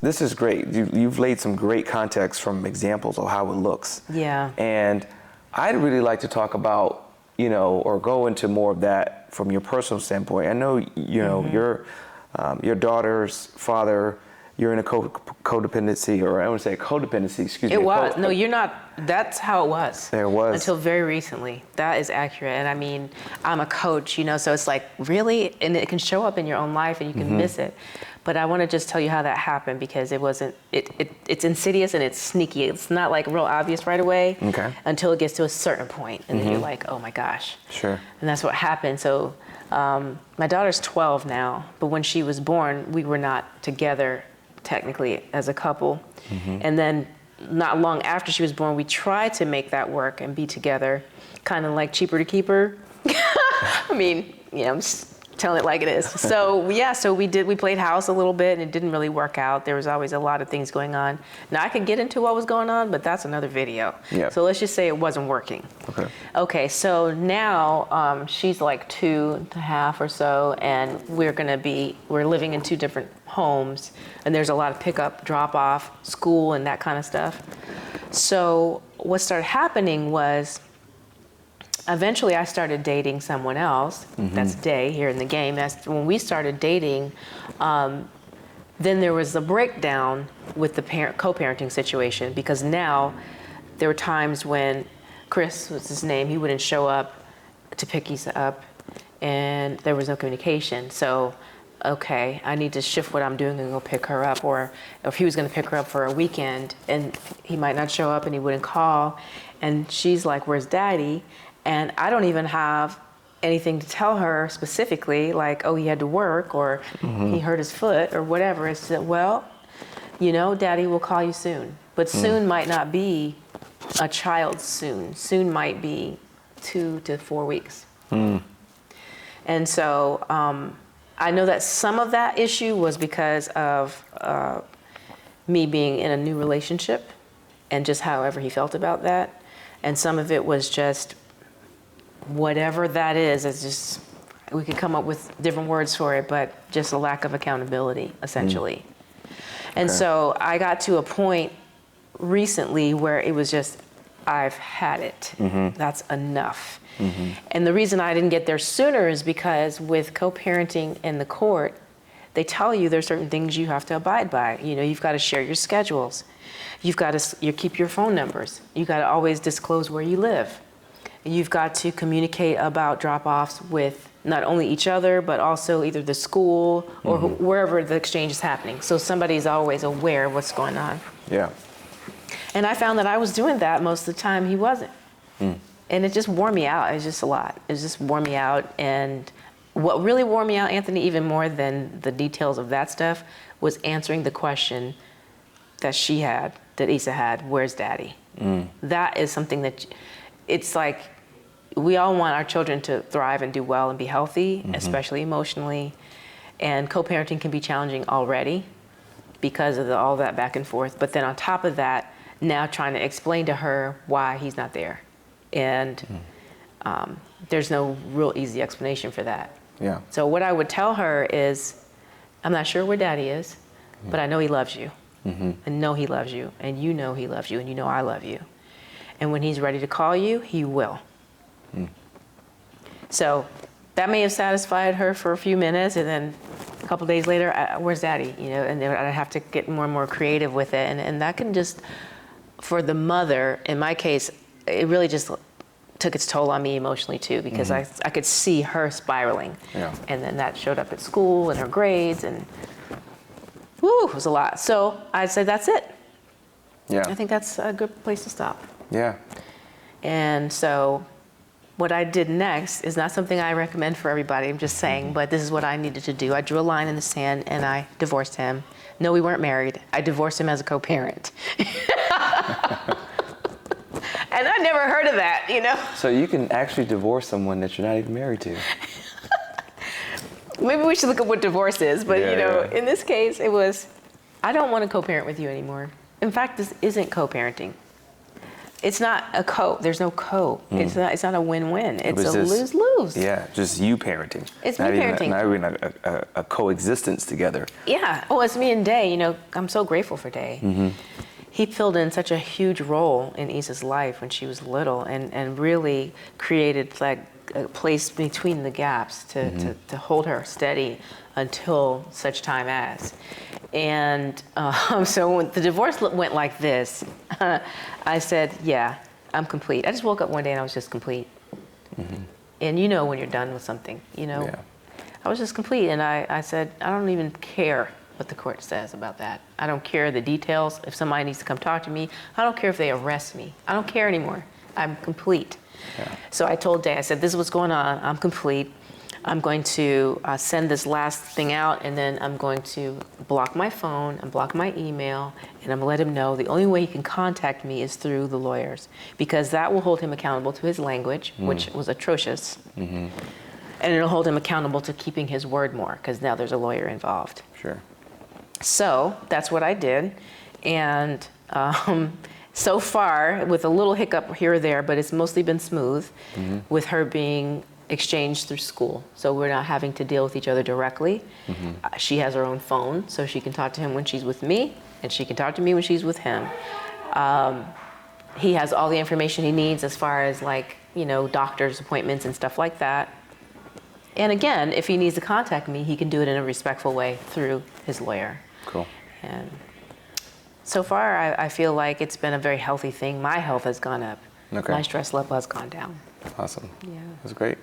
This is great. You've laid some great context from examples of how it looks. Yeah. And I'd really like to talk about, or go into more of that from your personal standpoint. I know, your daughter's father, you're in a codependency, or I want to say codependency, excuse me. It was. No, you're not. That's how it was. There was. Until very recently. That is accurate. And I mean, I'm a coach, so it's like, really? And it can show up in your own life and you can miss it. But I want to just tell you how that happened, because it wasn't, it's insidious and it's sneaky. It's not like real obvious right away until it gets to a certain point. And then you're like, oh my gosh. Sure. And that's what happened. So my daughter's 12 now, but when she was born, we were not together technically as a couple. And then not long after she was born, we tried to make that work and be together, kind of like cheaper to keep her. I mean, I'm just telling it like it is. So we played house a little bit and it didn't really work out. There was always a lot of things going on. Now I could get into what was going on, but that's another video. Yep. So let's just say it wasn't working. Okay, so now she's like 2.5 or so, and we're living in 2 different homes, and there's a lot of pickup, drop off, school, and that kind of stuff. So what started happening was, eventually I started dating someone else. That's Day here in the game. That's when we started dating. Then there was a breakdown with the co-parenting situation, because now there were times when Chris was his name, he wouldn't show up to pick Issa up, and there was no communication. So, okay, I need to shift what I'm doing and go pick her up. Or if he was going to pick her up for a weekend and he might not show up and he wouldn't call, and she's like, where's Daddy? And I don't even have anything to tell her specifically, like, oh, he had to work, or he hurt his foot, or whatever. It's that, well, Daddy will call you soon. But soon might not be a child's soon. Soon might be 2 to 4 weeks. And so I know that some of that issue was because of me being in a new relationship and just however he felt about that. And some of it was just whatever that is, it's just, we could come up with different words for it, but just a lack of accountability, essentially. And so I got to a point recently where it was just, I've had it. That's enough. And the reason I didn't get there sooner is because with co-parenting in the court, they tell you there's certain things you have to abide by. You've got to share your schedules. You've got to keep your phone numbers. You've got to always disclose where you live. You've got to communicate about drop-offs with not only each other, but also either the school or wherever the exchange is happening. So somebody's always aware of what's going on. Yeah. And I found that I was doing that most of the time. He wasn't. And it just wore me out. It was just a lot. It just wore me out. And what really wore me out, Anthony, even more than the details of that stuff, was answering the question that Issa had, where's Daddy? That is something that, it's like, we all want our children to thrive and do well and be healthy, especially emotionally. And co-parenting can be challenging already because of all that back and forth. But then on top of that, now trying to explain to her why he's not there. And there's no real easy explanation for that. Yeah. So what I would tell her is, I'm not sure where Daddy is, but I know he loves you. I know he loves you, and you know he loves you, and you know I love you. And when he's ready to call you, he will. So that may have satisfied her for a few minutes, and then a couple days later, where's Daddy? And then I'd have to get more and more creative with it. And that can just, for the mother, in my case, it really just took its toll on me emotionally too, because I could see her spiraling. Yeah. And then that showed up at school and her grades, and whoo, it was a lot. So I said, that's it. Yeah. I think that's a good place to stop. Yeah. And so what I did next is not something I recommend for everybody, I'm just saying, but this is what I needed to do. I drew a line in the sand and I divorced him. No, we weren't married. I divorced him as a co-parent. And I never heard of that, So you can actually divorce someone that you're not even married to. Maybe we should look at what divorce is, but in this case, it was, I don't want to co-parent with you anymore. In fact, this isn't co-parenting. It's not a there's no it's not a win-win. It's was a just- lose-lose. Yeah, just you parenting. It's not me even, parenting. Not even a coexistence together. Yeah. Oh, it's me and Day. You know, I'm so grateful for Day. He filled in such a huge role in Isa's life when she was little, and really created like a place between the gaps to hold her steady until such time as. And so when the divorce went like this, I said, yeah, I'm complete. I just woke up one day and I was just complete. And you know when you're done with something, you know. Yeah. I was just complete, and I said, I don't even care what the court says about that. I don't care the details. If somebody needs to come talk to me, I don't care if they arrest me. I don't care anymore. I'm complete. Yeah. So I told Day, I said, this is what's going on. I'm complete. I'm going to send this last thing out, and then I'm going to block my phone and block my email, and I'm going to let him know the only way he can contact me is through the lawyers, because that will hold him accountable to his language, which was atrocious. And it'll hold him accountable to keeping his word more, because now there's a lawyer involved. Sure. So that's what I did. And so far, with a little hiccup here or there, but it's mostly been smooth, with her being exchanged through school. So we're not having to deal with each other directly. She has her own phone, so she can talk to him when she's with me, and she can talk to me when she's with him. He has all the information he needs as far as, like, you know, doctor's appointments and stuff like that. And again, if he needs to contact me, he can do it in a respectful way through his lawyer. Cool. And so far, I feel like it's been a very healthy thing. My health has gone up. Okay. My stress level has gone down. Awesome. Yeah. That's great.